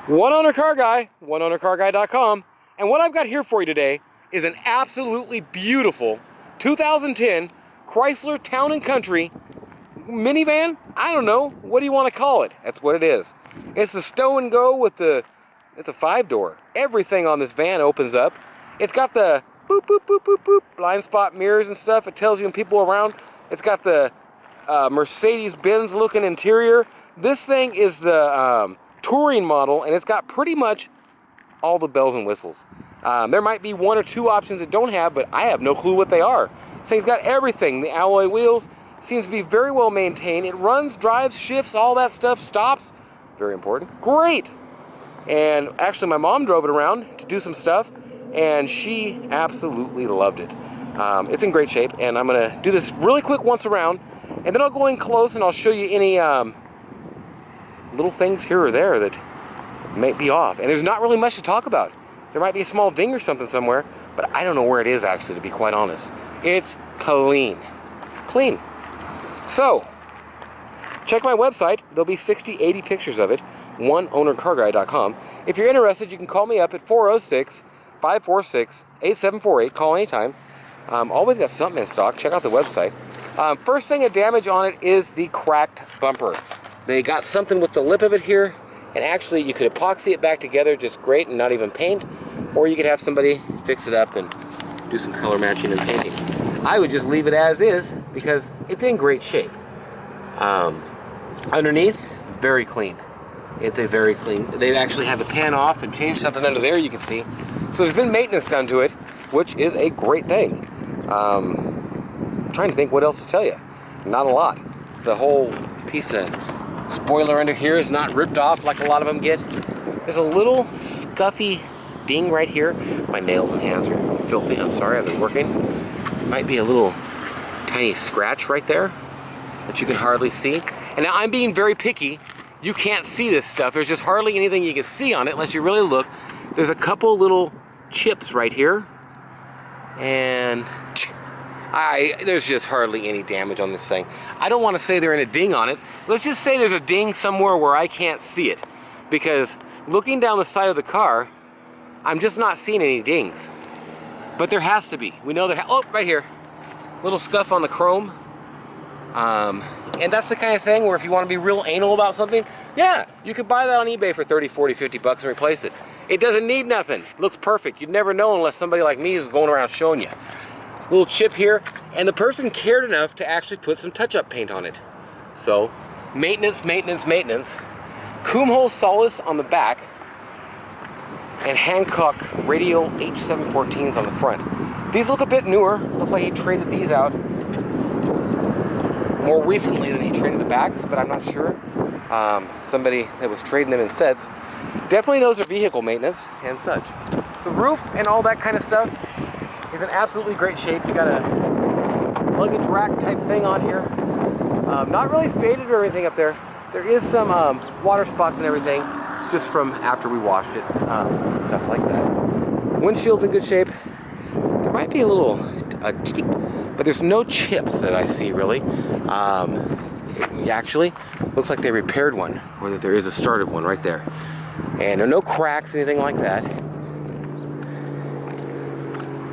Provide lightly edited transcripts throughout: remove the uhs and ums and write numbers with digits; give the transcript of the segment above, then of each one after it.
One owner car guy, oneownercarguy.com, and what I've got here for you today is an absolutely beautiful 2010 Chrysler Town Country minivan. I don't know, what do you want to call it? That's what it is. It's the stow and go with it's a 5-door. Everything on this van opens up. It's got the boop, boop, boop, boop, boop, blind spot mirrors and stuff. It tells you when people are around. It's got the Mercedes-Benz looking interior. This thing is the touring model, and it's got pretty much all the bells and whistles. There might be one or two options that don't have, but I have no clue what they are. This thing's got everything. The alloy wheels seems to be very well maintained. It runs, drives, shifts, all that stuff, stops. Very important. Great. And actually, my mom drove it around to do some stuff, and she absolutely loved it. It's in great shape, and I'm gonna do this really quick once around, and then I'll go in close and I'll show you any little things here or there that might be off. And there's not really much to talk about. There might be a small ding or something somewhere, but I don't know where it is actually, to be quite honest. It's clean. Clean. So, check my website. There'll be 60, 80 pictures of it. oneownercarguy.com. If you're interested, you can call me up at 406-546-8748. Call anytime. Always got something in stock. Check out the website. First thing of damage on it is the cracked bumper. They got something with the lip of it here, and actually you could epoxy it back together just great and not even paint, or you could have somebody fix it up and do some color matching and painting. I would just leave it as is because it's in great shape. Underneath, very clean. It's a very clean. They actually had the pan off and changed something under there, you can see. So there's been maintenance done to it, which is a great thing. I'm trying to think what else to tell you. Not a lot. The whole piece of spoiler under here is not ripped off like a lot of them get. There's a little scuffy ding right here. My nails and hands are filthy. I'm sorry, I've been working. Might be a little tiny scratch right there that you can hardly see. And now I'm being very picky. You can't see this stuff. There's just hardly anything you can see on it unless you really look. There's a couple little chips right here. And there's just hardly any damage on this thing. I don't want to say there's a ding on it. Let's just say there's a ding somewhere where I can't see it. Because looking down the side of the car, I'm just not seeing any dings. But there has to be. We know there, oh, right here. Little scuff on the chrome. And that's the kind of thing where if you want to be real anal about something, yeah, you could buy that on eBay for 30, 40, 50 bucks and replace it. It doesn't need nothing. It looks perfect. You'd never know unless somebody like me is going around showing you. Little chip here, and the person cared enough to actually put some touch-up paint on it. So, maintenance, maintenance, maintenance. Coombe hole solace on the back, and Hancock radial H714s on the front. These look a bit newer. Looks like he traded these out more recently than he traded the backs, but I'm not sure. Somebody that was trading them in sets definitely knows their vehicle maintenance and such. The roof and all that kind of stuff is in absolutely great shape. You got a luggage rack type thing on here. Not really faded or anything up there. There is some water spots and everything. It's just from after we washed it, stuff like that. Windshield's in good shape. There might be a little cheap, but there's no chips that I see really. It actually looks like they repaired one, or that there is a started one right there. And there are no cracks, anything like that.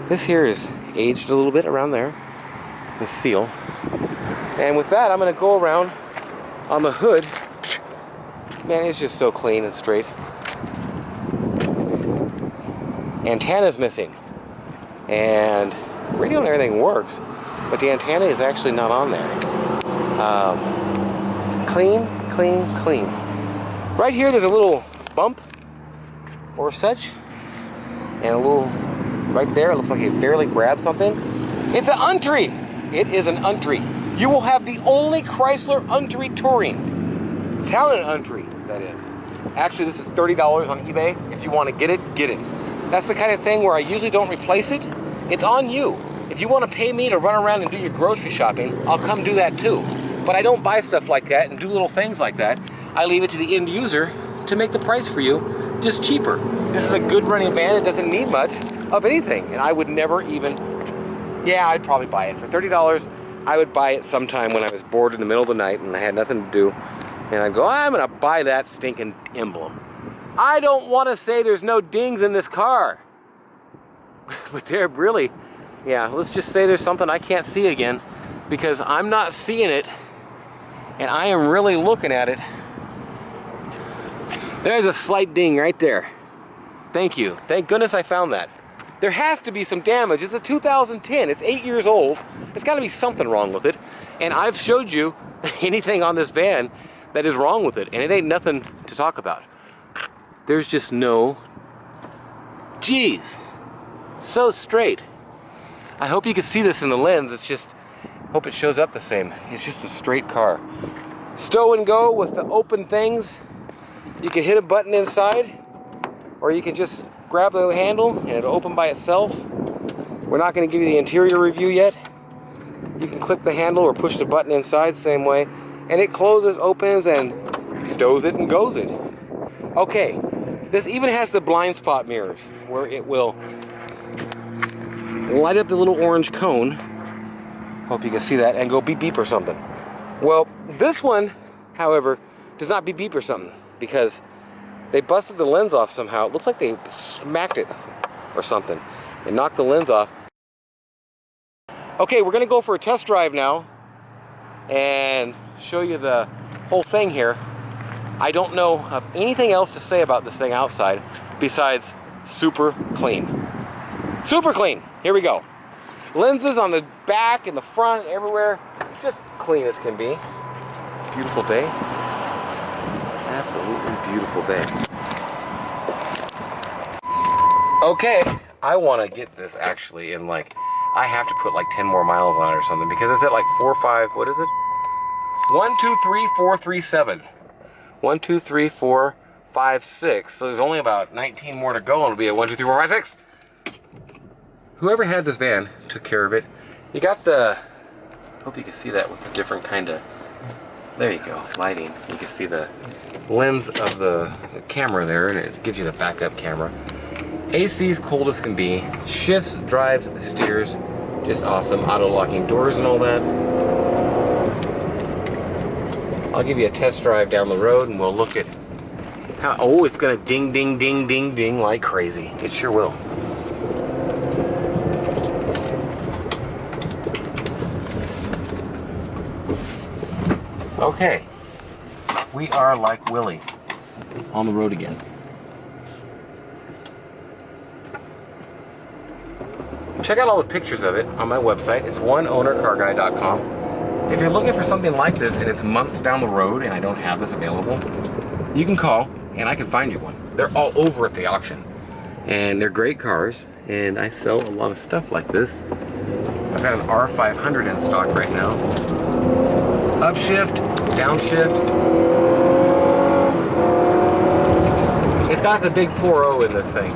This here is aged a little bit around there, the seal. And with that, I'm gonna go around on the hood. Man, it's just so clean and straight. Antenna's missing. And radio and everything works, but the antenna is actually not on there. Clean, clean, clean. Right here, there's a little bump or such, and a little right there. It looks like it barely grabbed something. It's an Untry. It is an Untry. You will have the only Chrysler Untry touring. Town Country, that is. Actually, this is $30 on eBay. If you want to get it, get it. That's the kind of thing where I usually don't replace it. It's on you. If you want to pay me to run around and do your grocery shopping, I'll come do that too. But I don't buy stuff like that and do little things like that. I leave it to the end user to make the price for you just cheaper. This is a good running van. It doesn't need much of anything. And I would never even, yeah, I'd probably buy it. For $30, I would buy it sometime when I was bored in the middle of the night and I had nothing to do. And I'd go, I'm gonna buy that stinking emblem. I don't want to say there's no dings in this car. But they're really, yeah, let's just say there's something I can't see again, because I'm not seeing it, and I am really looking at it. There's a slight ding right there. Thank you. Thank goodness I found that. There has to be some damage. It's a 2010. It's 8 years old. There's got to be something wrong with it. And I've showed you anything on this van that is wrong with it, and it ain't nothing to talk about. There's just no... Geez. So straight. I hope you can see this in the lens. It's just... hope it shows up the same. It's just a straight car. Stow and go with the open things. You can hit a button inside, or you can just grab the handle and it'll open by itself. We're not going to give you the interior review yet. You can click the handle or push the button inside the same way, and it closes, opens, and stows it and goes it. Okay, this even has the blind spot mirrors where it will light up the little orange cone. Hope you can see that, and go beep beep or something. Well, this one, however, does not beep beep or something, because they busted the lens off somehow. It looks like they smacked it or something and knocked the lens off. Okay, we're gonna go for a test drive now and show you the whole thing here. I don't know of anything else to say about this thing outside besides super clean. Super clean. Here we go. Lenses on the back and the front, everywhere, just clean as can be. Beautiful day. Absolutely beautiful day. Okay, I want to get this actually in, like, I have to put like 10 more miles on it or something, because it's at like 4, 5, what is it? 1, 2, 3, 4, 3, 7. 1, 2, 3, 4, 5, 6. So there's only about 19 more to go, and it'll be a 1, 2, 3, 4, 5, 6. Whoever had this van took care of it. You got the, hope you can see that with the different kind of, there you go, lighting. You can see the lens of the camera there, and it gives you the backup camera. AC's cold as can be. Shifts, drives, steers, just awesome. Auto locking doors and all that. I'll give you a test drive down the road, and we'll look at how, oh, it's gonna ding, ding, ding, ding, ding like crazy. It sure will. Okay, we are like Willie on the road again. Check out all the pictures of it on my website. It's oneownercarguy.com. If you're looking for something like this and it's months down the road and I don't have this available, you can call and I can find you one. They're all over at the auction, and they're great cars, and I sell a lot of stuff like this. I've got an R500 in stock right now. Upshift, downshift. It's got the big 4.0 in this thing.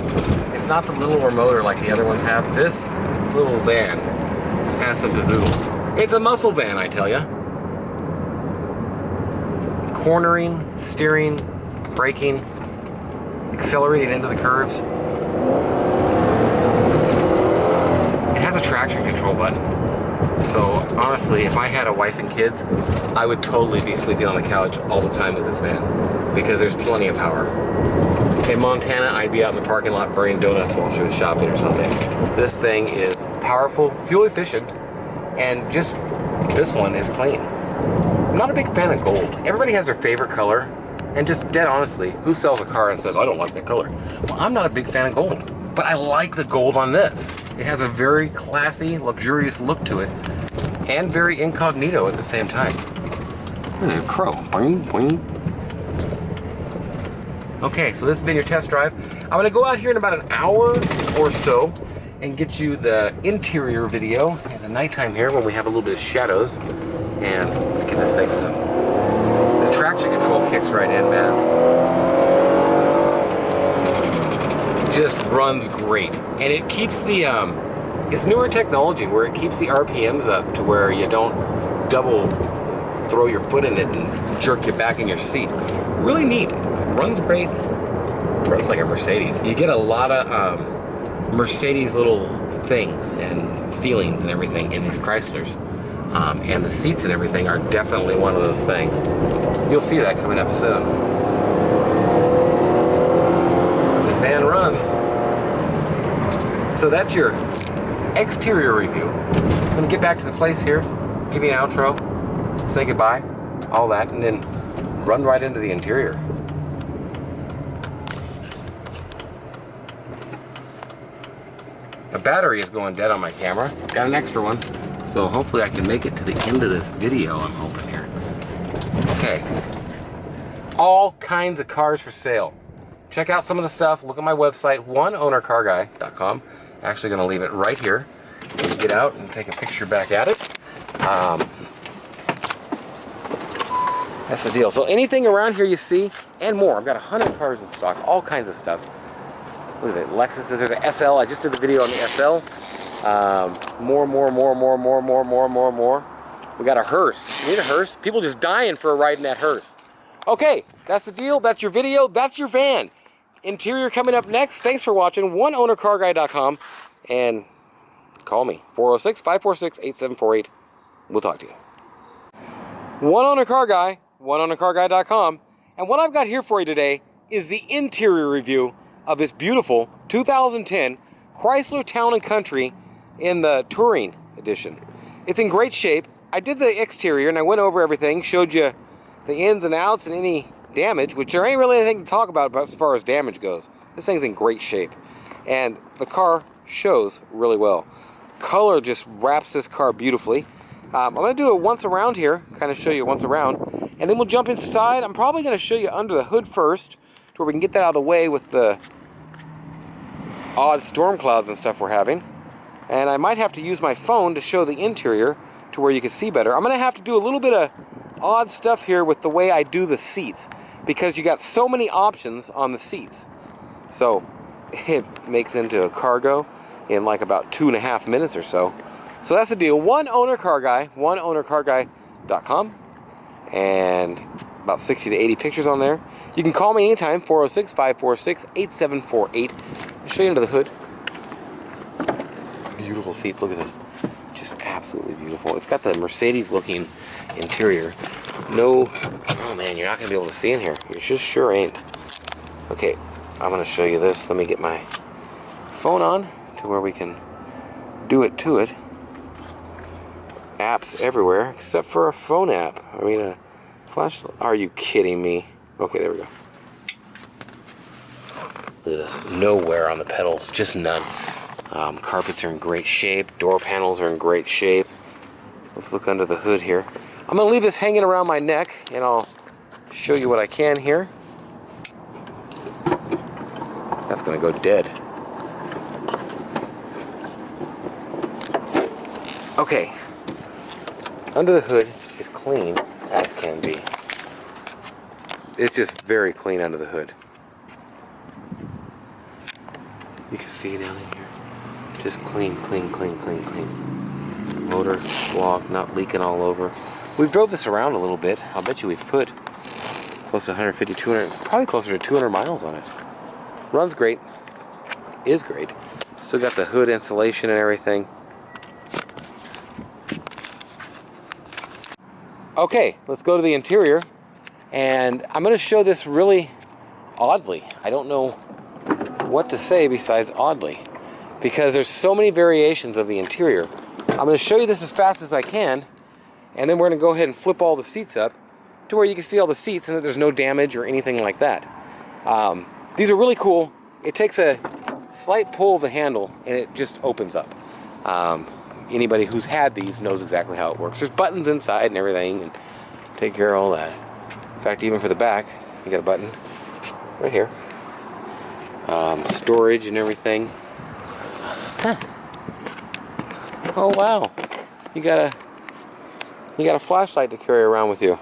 It's not the little motor like the other ones have. This little van has some gazoodle. It's a muscle van, I tell ya. Cornering, steering, braking, accelerating into the curves. It has a traction control button. So honestly, if I had a wife and kids, I would totally be sleeping on the couch all the time with this van, because there's plenty of power. In Montana, I'd be out in the parking lot burning donuts while she was shopping or something. This thing is powerful, fuel efficient, and just this one is clean. I'm not a big fan of gold. Everybody has their favorite color, and just dead honestly, who sells a car and says, I don't like that color? Well, I'm not a big fan of gold, but I like the gold on this. It has a very classy, luxurious look to it, and very incognito at the same time. Look at that crow. Boing, boing. Okay, so this has been your test drive. I'm gonna go out here in about an hour or so and get you the interior video at the nighttime here when we have a little bit of shadows. And let's give this thing some. The traction control kicks right in, man. Just runs great. And it keeps the, it's newer technology where it keeps the RPMs up to where you don't double throw your foot in it and jerk you back in your seat. Really neat. Runs great. Runs like a Mercedes. You get a lot of Mercedes little things and feelings and everything in these Chryslers. And the seats and everything are definitely one of those things. You'll see that coming up soon. So that's your exterior review. I'm gonna get back to the place here, give you an outro, say goodbye, all that, and then run right into the interior. The battery is going dead on my camera. Got an extra one, so hopefully I can make it to the end of this video, I'm hoping here. Okay. All kinds of cars for sale. Check out some of the stuff. Look at my website, oneownercarguy.com. Actually going to leave it right here. Get out and take a picture back at it. That's the deal. So anything around here you see and more. I've got 100 cars in stock, all kinds of stuff. Look at that, Lexus. There's an SL. I just did the video on the SL. More. We got a hearse. You need a hearse? People just dying for a ride in that hearse. Okay, that's the deal. That's your video. That's your van. Interior coming up next. Thanks for watching. OneOwnerCarGuy.com, and call me 406-546-8748. We'll talk to you. One Owner Car Guy, OneOwnerCarGuy.com, and what I've got here for you today is the interior review of this beautiful 2010 Chrysler Town Country in the Touring Edition. It's in great shape. I did the exterior and I went over everything, showed you the ins and outs and any damage, which there ain't really anything to talk about as far as damage goes. This thing's in great shape, and the car shows really well. Color just wraps this car beautifully. I'm going to do it once around here, kind of show you once around, and then we'll jump inside. I'm probably going to show you under the hood first, to where we can get that out of the way with the odd storm clouds and stuff we're having. And I might have to use my phone to show the interior to where you can see better. I'm going to have to do a little bit of odd stuff here with the way I do the seats, because you got so many options on the seats. So it makes into a cargo in like about 2.5 minutes or so. So that's the deal. One Owner Car Guy, OneOwnerCarGuy.com, and about 60 to 80 pictures on there. You can call me anytime, 406-546-8748. I'll show you under the hood. Beautiful seats. Look at this. Just absolutely beautiful. It's got the Mercedes looking interior. No, oh man, you're not gonna be able to see in here. You just sure ain't. Okay, I'm gonna show you this. Let me get my phone on to where we can do it to it. Apps everywhere except for a phone app. I mean a flashlight. Are you kidding me? Okay, there we go. Look at this. No wear on the pedals, just none. Carpets are in great shape. Door panels are in great shape. Let's look under the hood here. I'm going to leave this hanging around my neck, and I'll show you what I can here. That's going to go dead. Okay. Under the hood is clean as can be. It's just very clean under the hood. You can see down in here. Just clean. Motor block, not leaking all over. We've drove this around a little bit. I'll bet you we've put close to 150, 200, probably closer to 200 miles on it. Runs great. Is great. Still got the hood insulation and everything. Okay, let's go to the interior. And I'm going to show this really oddly. I don't know what to say besides oddly, because there's so many variations of the interior. I'm going to show you this as fast as I can, and then we're going to go ahead and flip all the seats up to where you can see all the seats and that there's no damage or anything like that. These are really cool. It takes a slight pull of the handle and it just opens up. Anybody who's had these knows exactly how it works. There's buttons inside and everything, and take care of all that. In fact, even for the back, you got a button right here. Storage and everything. Huh. Oh wow, you got a flashlight to carry around with you.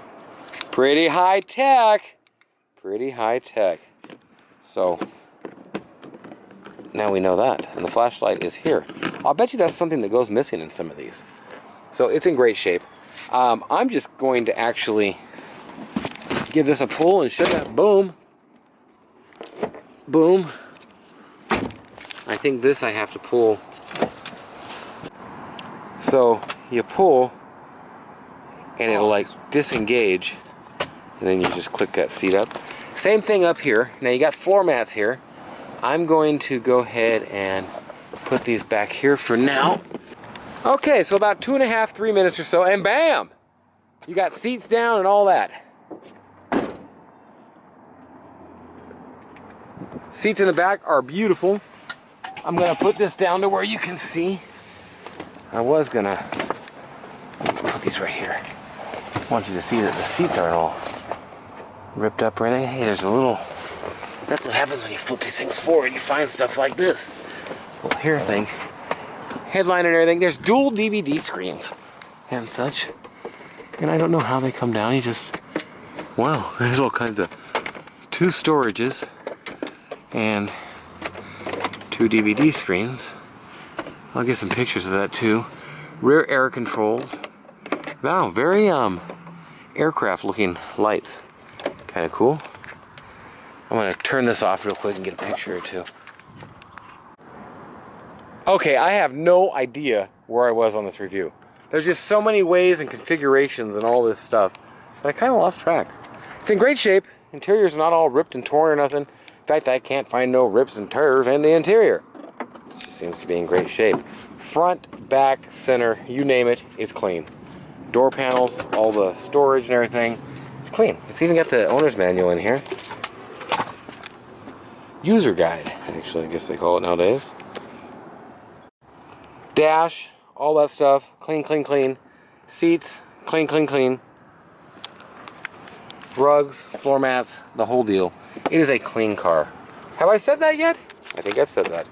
Pretty high tech. Pretty high tech. So now we know that, and the flashlight is here. I'll bet you that's something that goes missing in some of these. So it's in great shape. I'm just going to actually give this a pull and show that. Boom. Boom. I think this I have to pull. So you pull and it'll like disengage, and then you just click that seat up. Same thing up here. Now you got floor mats here. I'm going to go ahead and put these back here for now. Okay, so about 2.5, 3 minutes or so, and bam! You got seats down and all that. Seats in the back are beautiful. I'm gonna put this down to where you can see. I was gonna put these right here. I want you to see that the seats aren't all ripped up or anything. Hey, there's a little, that's what happens when you flip these things forward. You find stuff like this. Little hair thing. Headline and everything. There's dual DVD screens and such. And I don't know how they come down. You just, wow, there's all kinds of 2 storages and 2 DVD screens. I'll get some pictures of that too. Rear air controls. Wow, very aircraft looking lights. Kind of cool. I'm gonna turn this off real quick and get a picture or two. Okay, I have no idea where I was on this review. There's just so many ways and configurations and all this stuff that I kind of lost track. It's in great shape. Interior's not all ripped and torn or nothing. In fact, I can't find no rips and tears in the interior. It just seems to be in great shape. Front, back, center, you name it, it's clean. Door panels, all the storage and everything, it's clean. It's even got the owner's manual in here. User guide, actually, I guess they call it nowadays. Dash, all that stuff, clean, clean, clean. Seats, clean, clean, clean. Rugs, floor mats, the whole deal. It is a clean car. Have I said that yet? I think I've said that.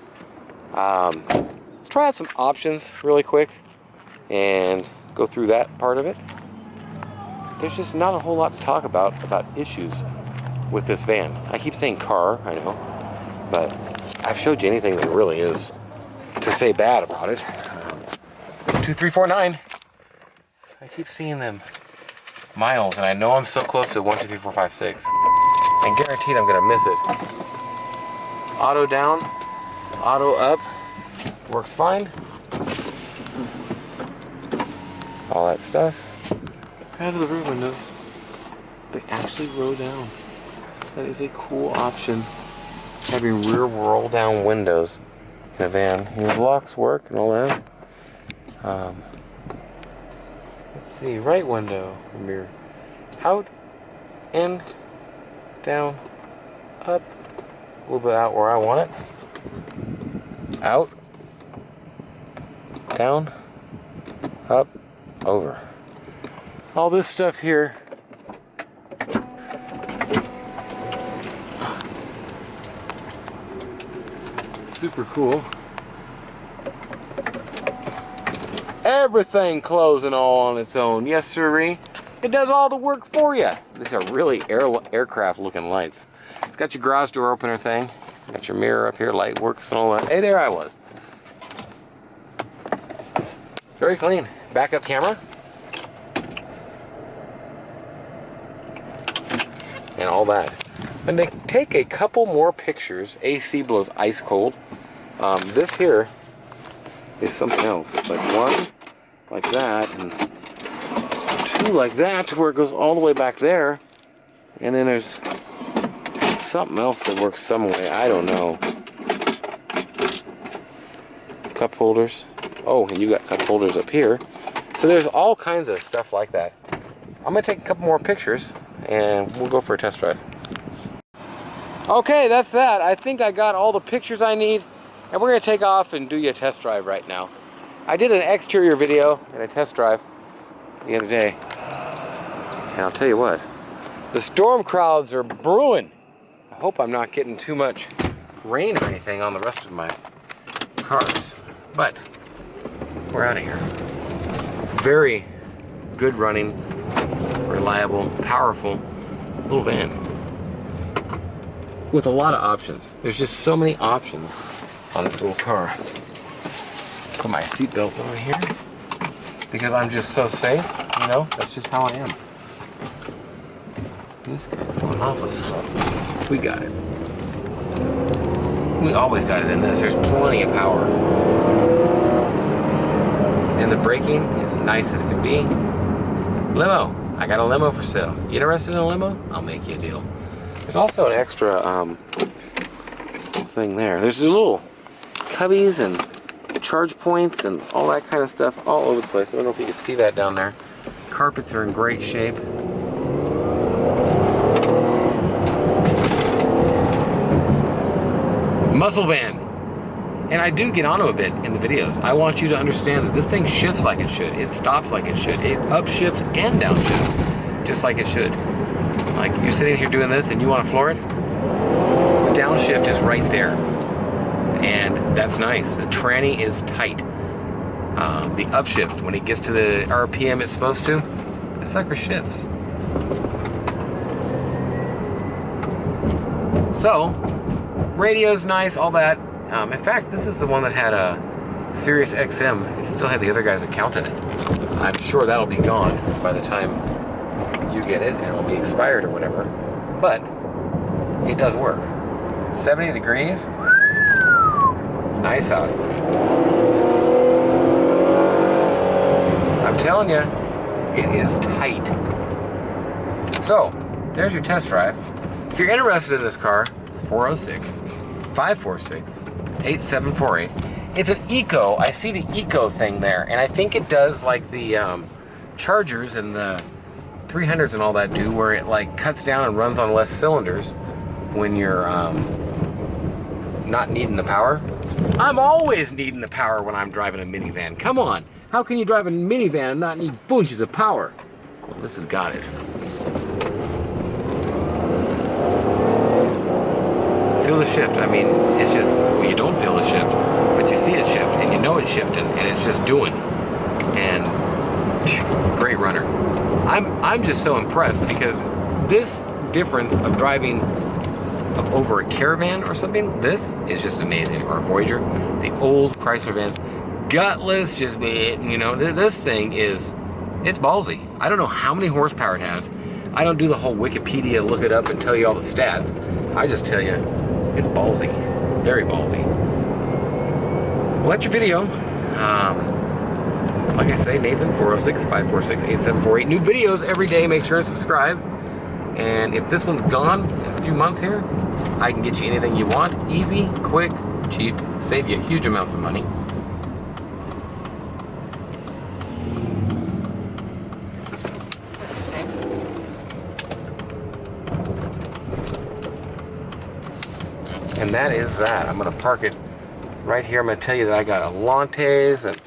Let's try out some options really quick and go through that part of it. There's just not a whole lot to talk about issues with this van. I keep saying car, I know, but I've showed you anything that really is to say bad about it. 2349. I keep seeing them miles, and I know I'm so close to 1, 2, 3, 4, 5, 6. And guaranteed I'm gonna miss it. Auto down, auto up, works fine. All that stuff. Out of the rear windows, they actually roll down. That is a cool option. Having rear roll down windows in a van. Your locks work and all that. Let's see, right window, mirror. Out, in, down, up, a little bit out where I want it. Out, down, up, over. All this stuff here. Super cool. Everything closing all on its own. Yes, sirree. It does all the work for you. These are really aircraft looking lights. It's got your garage door opener thing. Got your mirror up here, light works and all that. Hey, there I was. Very clean. Backup camera. And all that. And they take a couple more pictures. AC blows ice cold. This here is something else. It's like one like that and two like that to where it goes all the way back there. And then there's something else that works some way. I don't know. Cup holders. Oh, and you got cup holders up here. So there's all kinds of stuff like that. I'm going to take a couple more pictures and we'll go for a test drive. Okay, that's that. I think I got all the pictures I need, and we're going to take off and do you a test drive right now. I did an exterior video and a test drive the other day, and I'll tell you what, the storm clouds are brewing. I hope I'm not getting too much rain or anything on the rest of my cars, but we're out of here. Very good running, reliable, powerful little van with a lot of options. There's just so many options on this little car. Put my seatbelt on here because I'm just so safe, you know, that's just how I am. This guy's going awfully slow. We got it. We always got it in this. There's plenty of power. And the braking is nice as can be. Limo. I got a limo for sale. You interested in a limo? I'll make you a deal. There's also an extra thing there. There's a little cubbies and charge points and all that kind of stuff all over the place. I don't know if you can see that down there. Carpets are in great shape. Muscle van. And I do get on him a bit in the videos. I want you to understand that this thing shifts like it should. It stops like it should. It upshifts and downshifts just like it should. Like you're sitting here doing this and you want to floor it, the downshift is right there. And that's nice. The tranny is tight. The upshift, when it gets to the RPM it's supposed to, the sucker shifts. So, radio's nice, all that. In fact, this is the one that had a Sirius XM. It still had the other guy's account in it. I'm sure that'll be gone by the time you get it, and it'll be expired or whatever. But it does work. 70 degrees. Nice out. I'm telling you, it is tight. So, there's your test drive. If you're interested in this car, 406-546-8748. It's an Eco. I see the Eco thing there, and I think it does like the Chargers and the 300s and all that do, where it like cuts down and runs on less cylinders when you're not needing the power. I'm always needing the power when I'm driving a minivan. Come on. How can you drive a minivan and not need bunches of power? Well, this has got it. Feel the shift. I mean, it's just, well, you don't feel the shift, but you see it shift, and you know it's shifting, and it's just doing. And great runner. I'm just so impressed because this difference of driving over a Caravan or something, this is just amazing. Or a Voyager, the old Chrysler vans, gutless, just, you know, this thing is, it's ballsy. I don't know how many horsepower it has. I don't do the whole Wikipedia, look it up and tell you all the stats. I just tell you, it's ballsy, very ballsy. Well, that's your video. Like I say, Nathan, 406-546-8748. New videos every day. Make sure and subscribe. And if this one's gone in a few months here, I can get you anything you want. Easy, quick, cheap, save you huge amounts of money. And that is that. I'm going to park it right here. I'm going to tell you that I got Allantes and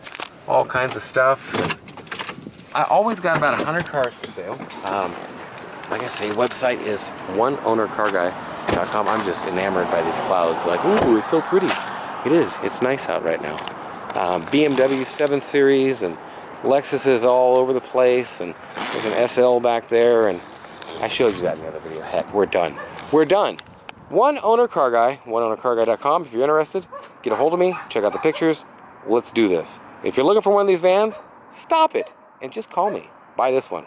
all kinds of stuff. I always got about 100 cars for sale. Like I say, website is oneownercarguy.com. I'm just enamored by these clouds. Like, ooh, it's so pretty. It is. It's nice out right now. BMW 7 Series and Lexuses all over the place. And there's an SL back there. And I showed you that in the other video. Heck, we're done. We're done. One Owner Car Guy, oneownercarguy.com. If you're interested, get a hold of me. Check out the pictures. Let's do this. If you're looking for one of these vans, stop it and just call me. Buy this one.